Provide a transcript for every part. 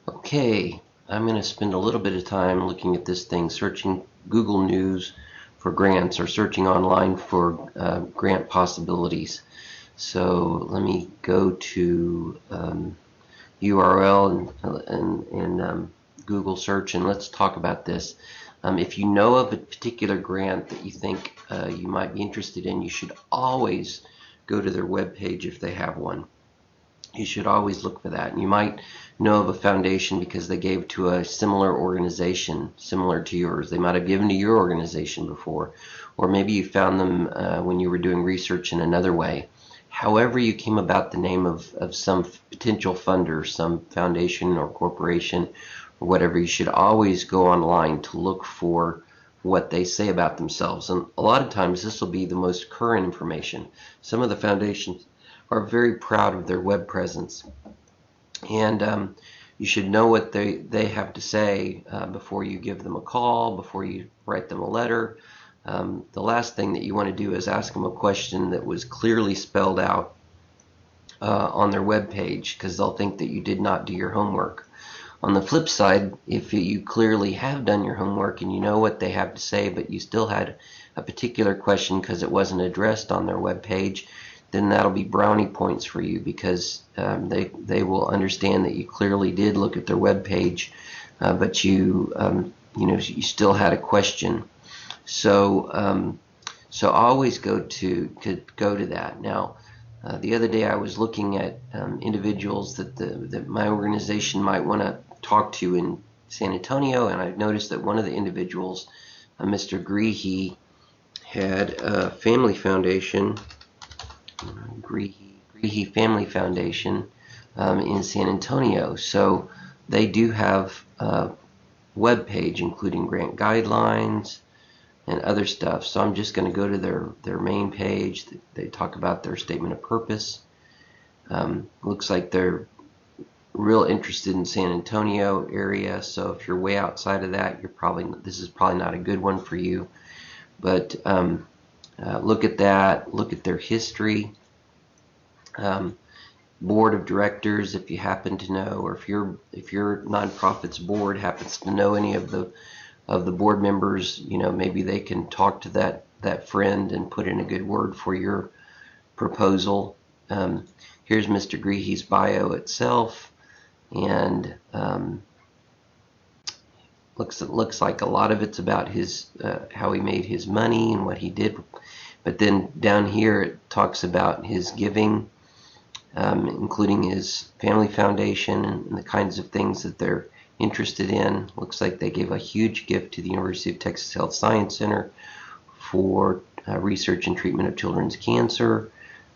Okay, I'm going to spend a little bit of time looking at this thing, searching Google News for grants or searching online for grant possibilities. So let me go to URL and Google search, and let's talk about this. If you know of a particular grant that you think you might be interested in, you should always go to their webpage if they have one. You should always look for that. And you might know of a foundation because they gave to a similar organization similar to yours. They might have given to your organization before, or maybe you found them when you were doing research in another way. However you came about the name of some potential funder, some foundation or corporation or whatever, you should always go online to look for what they say about themselves. And a lot of times this will be the most current information. Some of the foundations are very proud of their web presence, and you should know what they have to say before you give them a call, before you write them a letter. The last thing that you want to do is ask them a question that was clearly spelled out on their web page, because they'll think that you did not do your homework. On the flip side, if you clearly have done your homework and you know what they have to say, but you still had a particular question because it wasn't addressed on their web page, then that'll be brownie points for you, because they will understand that you clearly did look at their web page, but you still had a question. So always go to that. Now, the other day I was looking at individuals that my organization might want to talk to in San Antonio, and I noticed that one of the individuals, Mr. Greehey, had a family foundation, Greehey Family Foundation, in San Antonio. So they do have a web page including grant guidelines and other stuff. So I'm just going to go to their main page. They talk about their statement of purpose. Looks like they're real interested in San Antonio area. So if you're way outside of that, this is probably not a good one for you. But look at that. Look at their history. Board of directors, if you happen to know, or if your nonprofit's board happens to know any of the board members, maybe they can talk to that friend and put in a good word for your proposal. Here's Mr. Greehey's bio itself, and looks like a lot of it's about his how he made his money and what he did. But then down here it talks about his giving, including his family foundation and the kinds of things that they're interested in. Looks like they gave a huge gift to the University of Texas Health Science Center for research and treatment of children's cancer.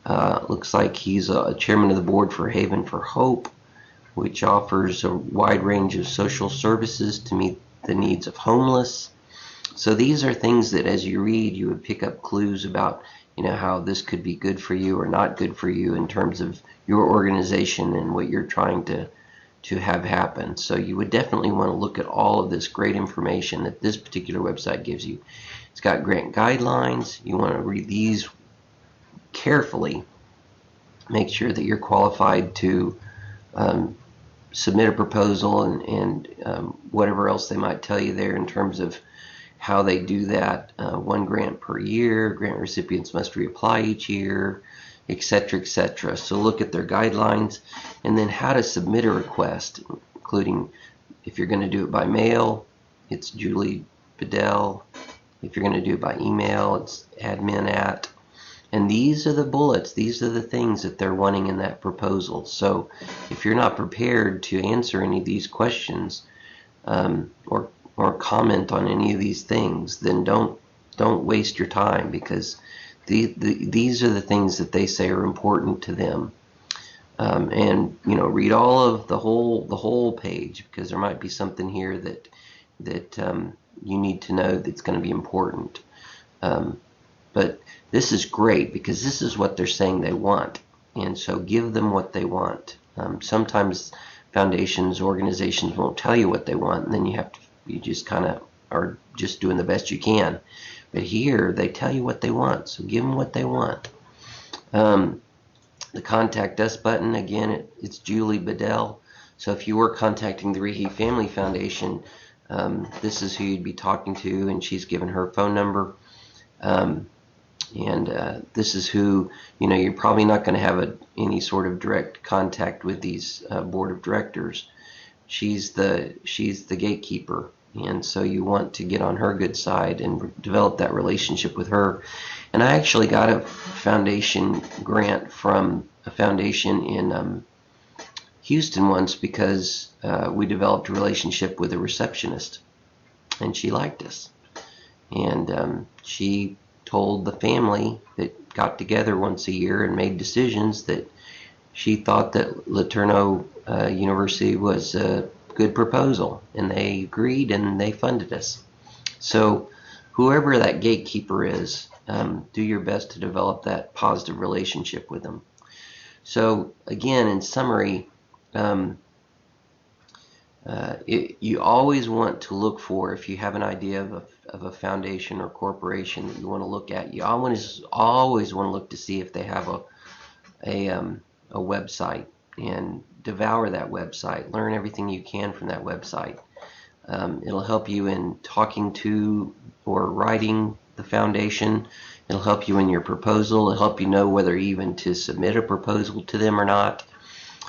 Looks like he's a chairman of the board for Haven for Hope, which offers a wide range of social services to meet the needs of homeless. So these are things that as you read, you would pick up clues about how this could be good for you or not good for you in terms of your organization and what you're trying to have happen. So you would definitely want to look at all of this great information that this particular website gives you. It's got grant guidelines. You want to read these carefully. Make sure that you're qualified to submit a proposal and whatever else they might tell you there in terms of how they do that. One grant per year, grant recipients must reapply each year, etc., etc. So look at their guidelines, and then how to submit a request, including if you're going to do it by mail, it's Julie Bedell. If you're going to do it by email, it's admin@. And these are the bullets. These are the things that they're wanting in that proposal. So if you're not prepared to answer any of these questions, or comment on any of these things, then don't waste your time, because these are the things that they say are important to them. And read all of the whole page, because there might be something here that you need to know that's going to be important. But this is great because this is what they're saying they want, and so give them what they want. Sometimes foundations, organizations won't tell you what they want, and then you just kind of are just doing the best you can. But here they tell you what they want, so give them what they want. The contact us button, again, it's Julie Bedell. So if you were contacting the Rehe Family Foundation, this is who you'd be talking to, and she's given her phone number. This is who, you're probably not going to have any sort of direct contact with these board of directors. She's the gatekeeper, and so you want to get on her good side and develop that relationship with her. And I actually got a foundation grant from a foundation in Houston once because we developed a relationship with a receptionist, and she liked us. And she told the family that got together once a year and made decisions that she thought that LeTourneau University was a good proposal, and they agreed and they funded us. So whoever that gatekeeper is, do your best to develop that positive relationship with them. So again, in summary, you always want to look for, if you have an idea of a foundation or corporation that you want to look at, you always want to look to see if they have a website, and devour that website. Learn everything you can from that website. It'll help you in talking to or writing the foundation. It'll help you in your proposal. It'll help you know whether even to submit a proposal to them or not.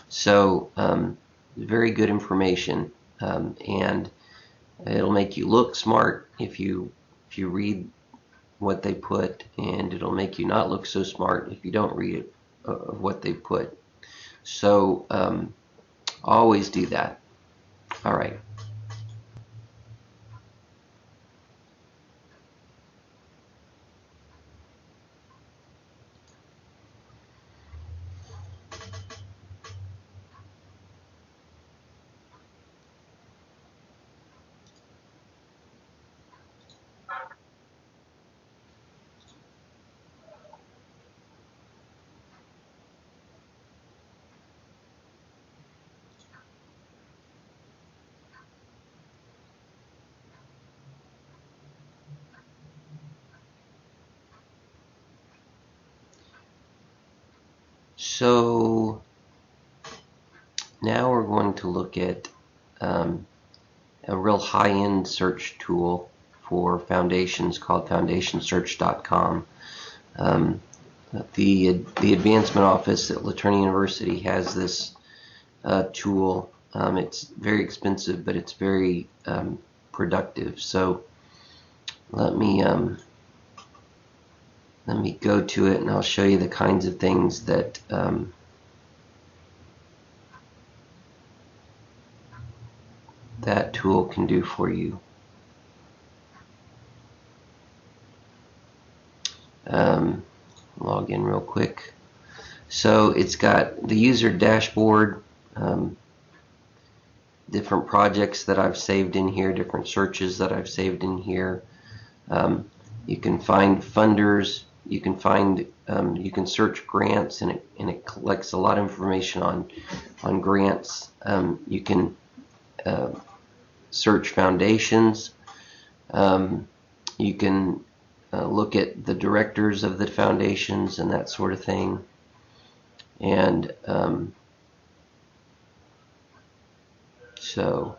So very good information, and it'll make you look smart if you read what they put, and it'll make you not look so smart if you don't read it, what they put. So always do that. All right. So now we're going to look at a real high-end search tool for foundations called foundationsearch.com. The advancement office at LeTourneau University has this tool. It's very expensive, but it's very productive. So let me go to it, and I'll show you the kinds of things that that tool can do for you. Log in real quick. So it's got the user dashboard, different projects that I've saved in here, different searches that I've saved in here. You can find funders. You can find you can search grants, and it collects a lot of information on grants. You can search foundations. You can look at the directors of the foundations and that sort of thing. And so